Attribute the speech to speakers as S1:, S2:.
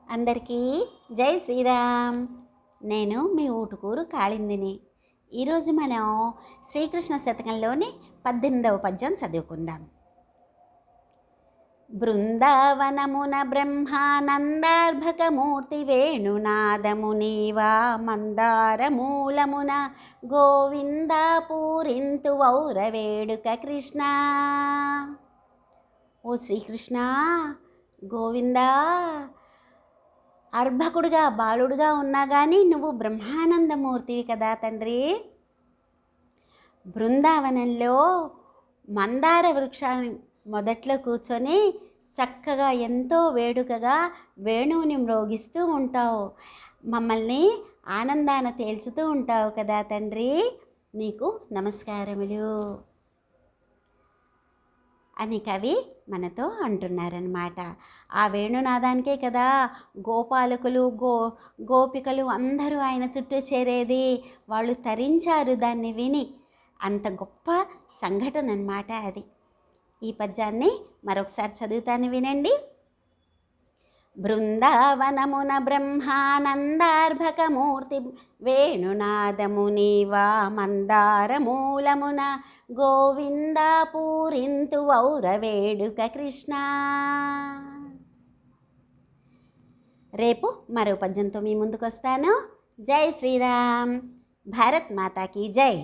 S1: అందరికీ జై శ్రీరామ్. నేను మీ ఊటుకూరు కాళిందిని. ఈరోజు మనం శ్రీకృష్ణ శతకంలోని 18వ పద్యం చదువుకుందాం. బృందావనమున బ్రహ్మానందార్భకమూర్తి వేణునాదము నీవా మందారమూలమున గోవింద పూరింతు ఔర వేడుక కృష్ణ. ఓ శ్రీకృష్ణ, గోవిందా, అర్భకుడుగా బాలుడుగా ఉన్నా కానీ నువ్వు బ్రహ్మానందమూర్తివి కదా తండ్రి. బృందావనంలో మందార వృక్షాన్ని మొదట్లో కూర్చొని చక్కగా ఎంతో వేడుకగా వేణువుని మ్రోగిస్తూ ఉంటావు, మమ్మల్ని ఆనందాన తేల్చుతూ ఉంటావు కదా తండ్రి. నీకు నమస్కారములు అని కవి మనతో అంటున్నారన్నమాట. ఆ వేణునాదానికే కదా గోపాలకులు గోపికలు అందరూ ఆయన చుట్టూ చేరేది. వాళ్ళు తరించారు దాన్ని విని. అంత గొప్ప సంఘటన అన్నమాట అది. ఈ పద్యాన్ని మరొకసారి చదువుతాను, వినండి. బృందావనమున బ్రహ్మానందార్భకమూర్తి వేణునాదము నీవా మందారమూలమున గోవింద పూరింతు ఔర వేడుక కృష్ణ. రేపు మరో పద్యంతో మీ ముందుకు వస్తాను. జై శ్రీరామ్. భారత్ మాతాకి జై.